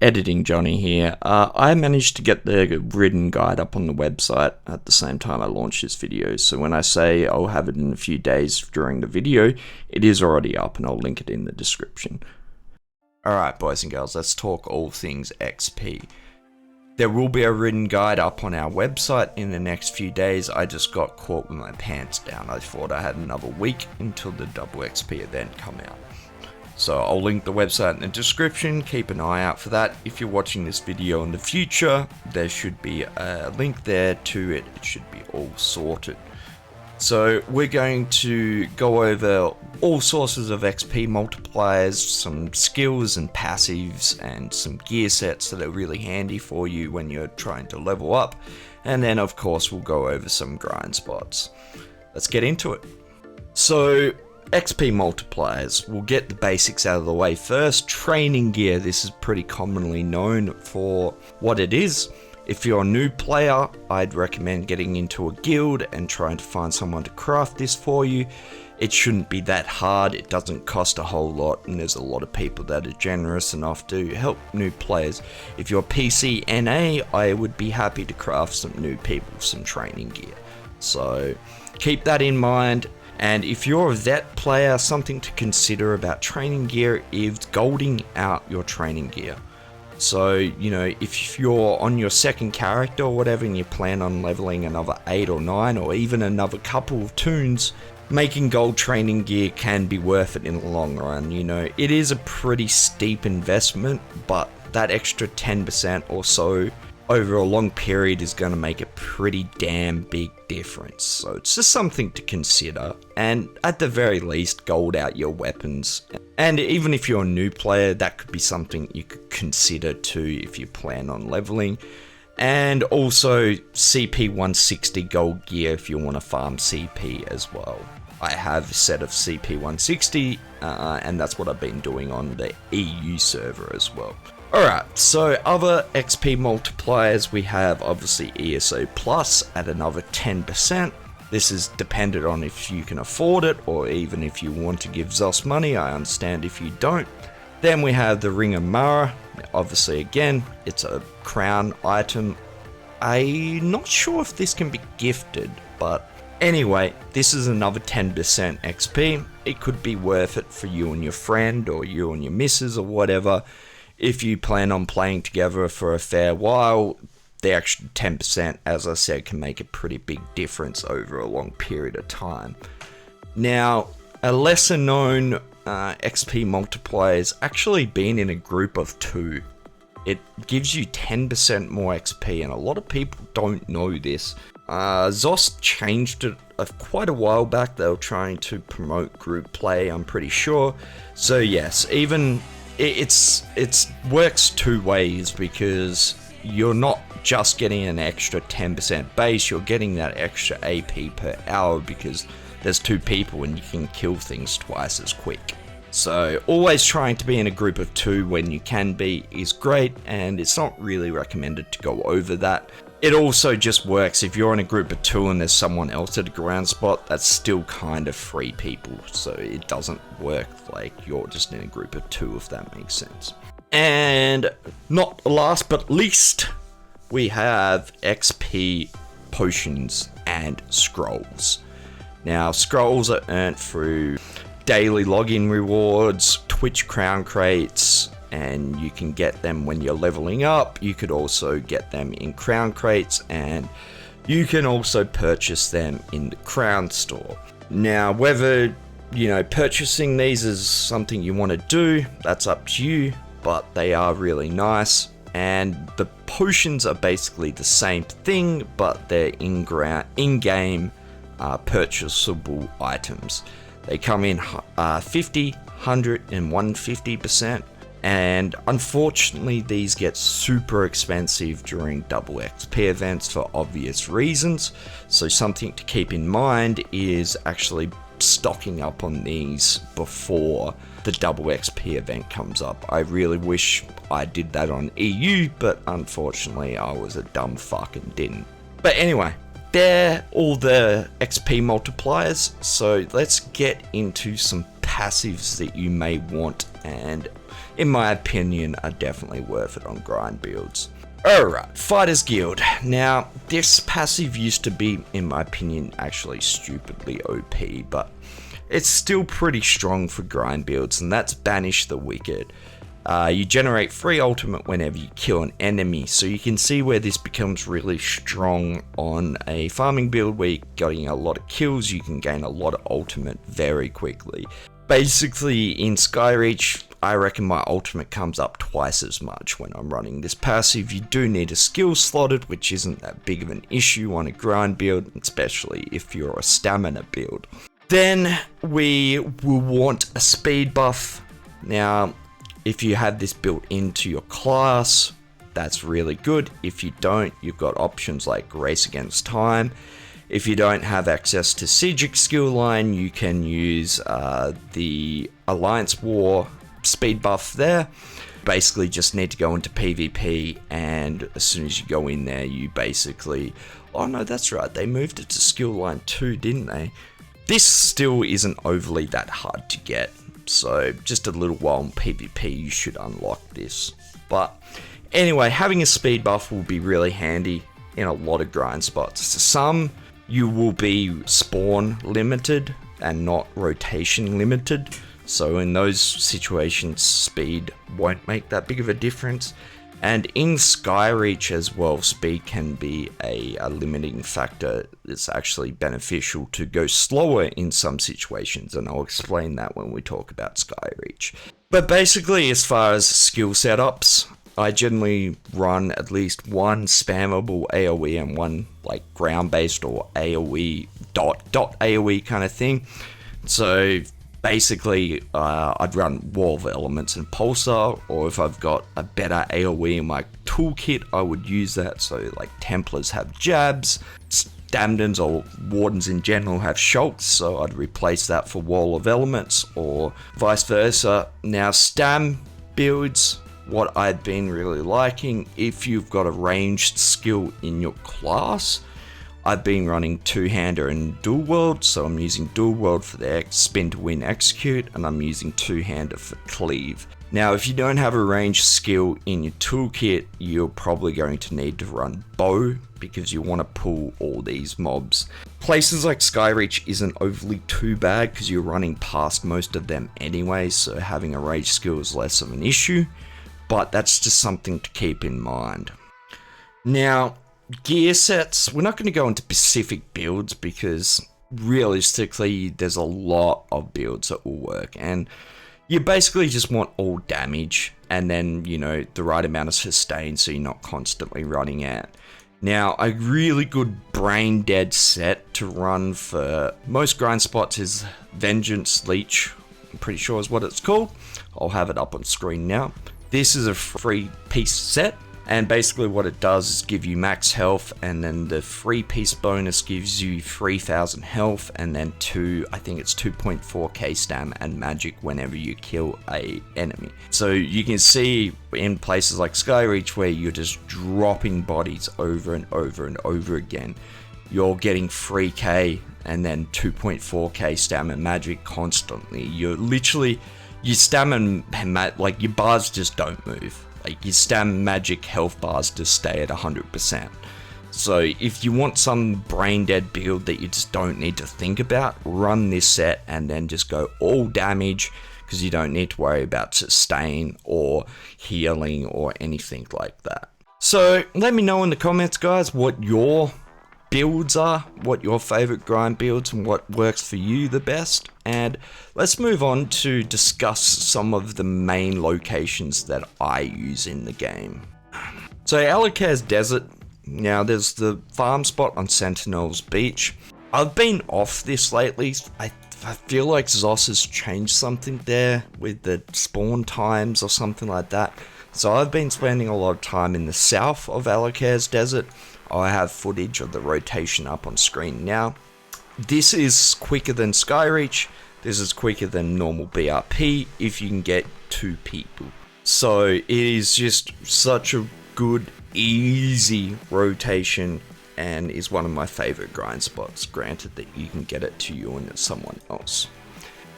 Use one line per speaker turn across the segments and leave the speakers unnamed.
Editing Johnny here. I managed to get the written guide up on the website at the same time I launched this video, so when I say I'll have it in a few days during the video, it is already up and I'll link it in the description. Alright boys and girls, let's talk all things XP. There will be a written guide up on our website in the next few days. I just got caught with my pants down. I thought I had another week until the double XP event come out. So I'll link the website in the description, keep an eye out for that. If you're watching this video in the future, there should be a link there to it. It should be all sorted. So we're going to go over all sources of XP multipliers, some skills and passives, and some gear sets that are really handy for you when you're trying to level up. And then of course we'll go over some grind spots. Let's get into it. So XP multipliers, we'll get the basics out of the way first. Training gear, this is pretty commonly known for what it is. If you're a new player, I'd recommend getting into a guild and trying to find someone to craft this for you. It shouldn't be that hard, it doesn't cost a whole lot, and there's a lot of people that are generous enough to help new players. If you're PC NA, I would be happy to craft some new people some training gear. So keep that in mind. And if you're a vet player, something to consider about training gear is golding out your training gear. So, you know, if you're on your second character or whatever and you plan on leveling another 8 or 9 or even another couple of toons, making gold training gear can be worth it in the long run. You know, it is a pretty steep investment, but that extra 10% or so over a long period is going to make a pretty damn big difference. So it's just something to consider, and at the very least gold out your weapons. And even if you're a new player, that could be something you could consider too if you plan on leveling. And also CP 160 gold gear if you want to farm CP as well. I have a set of CP 160 and that's what I've been doing on the EU server as well. Alright, so other XP multipliers, we have obviously ESO Plus at another 10%. This is dependent on if you can afford it, or even if you want to give Zos money. I understand if you don't. Then we have the Ring of Mara. Obviously again, it's a crown item. I'm not sure if this can be gifted, but anyway, this is another 10% XP. It could be worth it for you and your friend, or you and your missus, or whatever. If you plan on playing together for a fair while, the extra 10%, as I said, can make a pretty big difference over a long period of time. Now, a lesser known XP multiplier is actually being in a group of 2. It gives you 10% more XP, and a lot of people don't know this. Zos changed it quite a while back. They were trying to promote group play, I'm pretty sure. So yes, even it's works two ways, because you're not just getting an extra 10% base, you're getting that extra AP per hour because there's 2 people and you can kill things twice as quick. So always trying to be in a group of 2 when you can be is great, and it's not really recommended to go over that. It also just works if you're in a group of 2 and there's someone else at a ground spot, that's still kind of 3 people, so it doesn't work like you're just in a group of 2, if that makes sense. And not last but least, we have XP potions and scrolls. Now, scrolls are earned through daily login rewards, Twitch crown crates, and you can get them when you're leveling up. You could also get them in crown crates, and you can also purchase them in the crown store. Now, whether, you know, purchasing these is something you want to do, that's up to you, but they are really nice. And the potions are basically the same thing, but they're in-game purchasable items. They come in 50, 100, and 150%. And unfortunately, these get super expensive during double XP events for obvious reasons. So something to keep in mind is actually stocking up on these before the double XP event comes up. I really wish I did that on EU, but unfortunately I was a dumb fuck and didn't. But anyway, they're all the XP multipliers, so let's get into some passives that you may want. And in my opinion, are definitely worth it on grind builds. Alright, Fighters Guild. Now, this passive used to be, in my opinion, actually stupidly OP, but it's still pretty strong for grind builds, and that's Banish the Wicked. You generate free ultimate whenever you kill an enemy, so you can see where this becomes really strong on a farming build where you're getting a lot of kills. You can gain a lot of ultimate very quickly. Basically, in Skyreach, I reckon my ultimate comes up twice as much when I'm running this passive. You do need a skill slotted, which isn't that big of an issue on a grind build, especially if you're a stamina build. Then we will want a speed buff. Now, if you have this built into your class, that's really good. If you don't, you've got options like Race Against Time. If you don't have access to Siegic skill line, you can use the Alliance War speed buff there. Basically just need to go into PvP, and as soon as you go in there, you basically... Oh no, that's right, they moved it to skill line 2, didn't they? This still isn't overly that hard to get, so just a little while in PvP you should unlock this. But anyway, having a speed buff will be really handy in a lot of grind spots. Some you will be spawn limited and not rotation limited, so in those situations speed won't make that big of a difference. And in Skyreach as well, speed can be a limiting factor. It's actually beneficial to go slower in some situations, and I'll explain that when we talk about Skyreach. But basically, as far as skill setups, I generally run at least one spammable AoE and one like ground-based or AoE dot AoE kind of thing. So basically, I'd run Wall of Elements and Pulsar, or if I've got a better AoE in my toolkit, I would use that. So like Templars have Jabs, Damdens or Wardens in general have Shulks, so I'd replace that for Wall of Elements, or vice versa. Now Stam builds, what I've been really liking, if you've got a ranged skill in your class, I've been running two-hander and dual world, so I'm using dual world for the spin to win execute, and I'm using two-hander for cleave. Now, if you don't have a ranged skill in your toolkit, you're probably going to need to run bow, because you want to pull all these mobs. Places like Skyreach isn't overly too bad, because you're running past most of them anyway, so having a ranged skill is less of an issue, but that's just something to keep in mind. Now, gear sets, we're not going to go into specific builds because realistically there's a lot of builds that will work, and you basically just want all damage and then, you know, the right amount of sustain so you're not constantly running out. Now, a really good brain dead set to run for most grind spots is Vengeance Leech, I'm pretty sure is what it's called. I'll have it up on screen now. This is a free piece set, and basically what it does is give you max health, and then the free piece bonus gives you 3000 health, and then I think it's 2.4k stam and magic whenever you kill a enemy. So you can see in places like Skyreach where you're just dropping bodies over and over and over again, you're getting 3k and then 2.4k stam and magic constantly. You're literally, your stam and like your bars just don't move. Like your stam magic health bars just stay at 100%. So if you want some brain dead build that you just don't need to think about, run this set and then just go all damage, because you don't need to worry about sustain or healing or anything like that. So let me know in the comments, guys, what your builds are, what your favorite grind builds, and what works for you the best. And let's move on to discuss some of the main locations that I use in the game. So Alik'r's Desert, now there's the farm spot on Sentinel's Beach. I've been off this lately. I feel like Zos has changed something there with the spawn times or something like that. So I've been spending a lot of time in the south of Alik'r's Desert. I have footage of the rotation up on screen now. This is quicker than Skyreach. This is quicker than normal BRP if you can get 2 people. So it is just such a good, easy rotation, and is one of my favorite grind spots, granted that you can get it to you and someone else.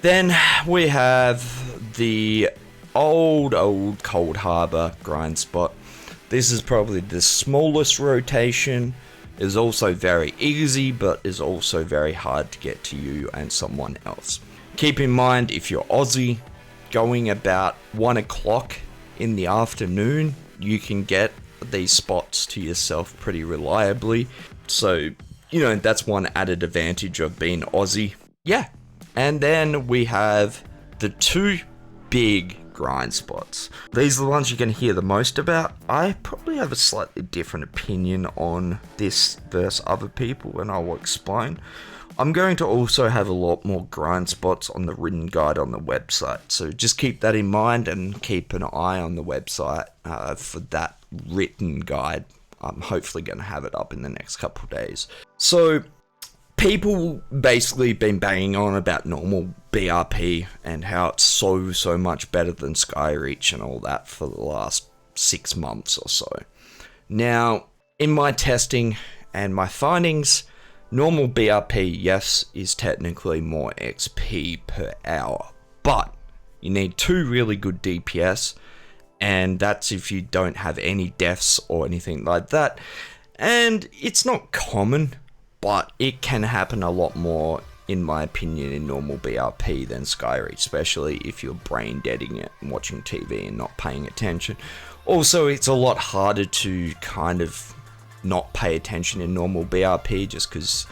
Then we have the old Coldharbour grind spot. This is probably the smallest rotation. Is also very easy, but is also very hard to get to you and someone else. Keep in mind, if you're Aussie, going about 1 o'clock in the afternoon, you can get these spots to yourself pretty reliably. So, you know, that's one added advantage of being Aussie. Yeah. And then we have the two big grind spots. These are the ones you can hear the most about. I probably have a slightly different opinion on this versus other people, and I will explain. I'm going to also have a lot more grind spots on the written guide on the website, so just keep that in mind and keep an eye on the website for that written guide. I'm hopefully going to have it up in the next couple of days. So people basically been banging on about normal BRP and how it's so much better than Skyreach and all that for the last 6 months or so. Now, in my testing and my findings, normal BRP, yes, is technically more XP per hour, but you need 2 really good DPS, and that's if you don't have any deaths or anything like that. And it's not common, but it can happen a lot more, in my opinion, in normal BRP than Skyreach, especially if you're brain deading it and watching TV and not paying attention. Also, it's a lot harder to kind of not pay attention in normal BRP just because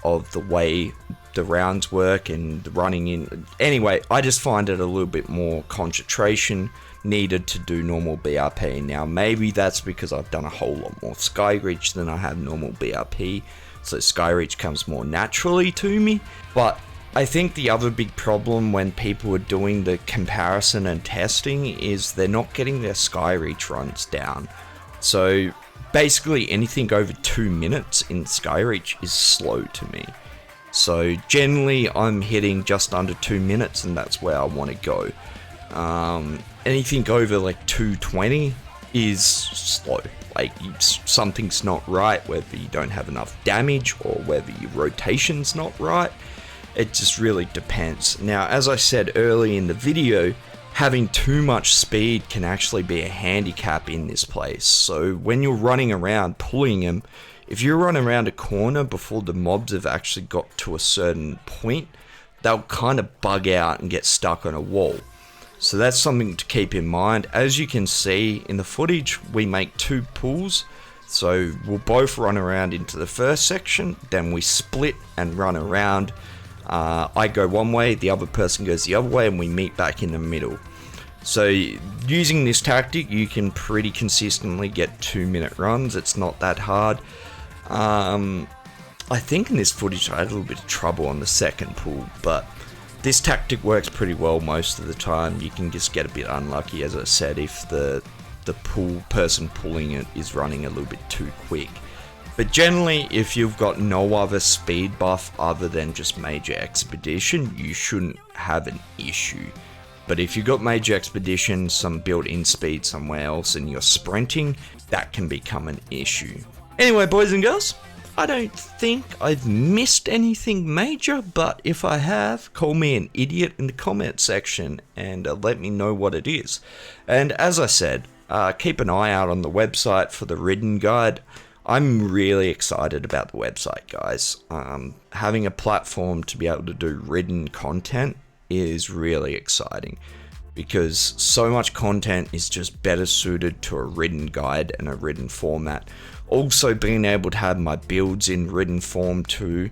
of the way the rounds work and running in. Anyway, I just find it a little bit more concentration needed to do normal BRP. Now, maybe that's because I've done a whole lot more Skyreach than I have normal BRP, so Skyreach comes more naturally to me. But I think the other big problem when people are doing the comparison and testing is they're not getting their Skyreach runs down. So basically anything over 2 minutes in Skyreach is slow to me. So generally I'm hitting just under 2 minutes, and that's where I want to go. Anything over like 2:20 is slow. Like, something's not right, whether you don't have enough damage or whether your rotation's not right. It just really depends. Now, as I said early in the video, having too much speed can actually be a handicap in this place. So when you're running around pulling them, if you run around a corner before the mobs have actually got to a certain point, they'll kind of bug out and get stuck on a wall. So that's something to keep in mind. As you can see in the footage, we make 2 pulls. So we'll both run around into the first section, then we split and run around. I go one way, the other person goes the other way, and we meet back in the middle. So using this tactic, you can pretty consistently get 2-minute runs. It's not that hard. I think in this footage I had a little bit of trouble on the second pull, but this tactic works pretty well most of the time. You can just get a bit unlucky, as I said, if the person pulling it is running a little bit too quick. But generally, if you've got no other speed buff other than just Major Expedition, you shouldn't have an issue. But if you've got Major Expedition, some built-in speed somewhere else, and you're sprinting, that can become an issue. Anyway, boys and girls, I don't think I've missed anything major, but if I have, call me an idiot in the comment section and let me know what it is. And as I said, keep an eye out on the website for the written guide. I'm really excited about the website, guys. Having a platform to be able to do written content is really exciting, because so much content is just better suited to a written guide and a written format. Also, being able to have my builds in written form too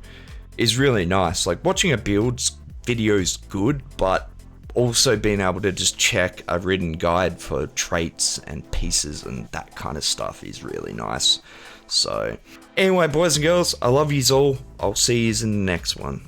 is really nice. Like, watching a builds video is good, but also being able to just check a written guide for traits and pieces and that kind of stuff is really nice. So anyway, boys and girls, I love yous all. I'll see yous in the next one.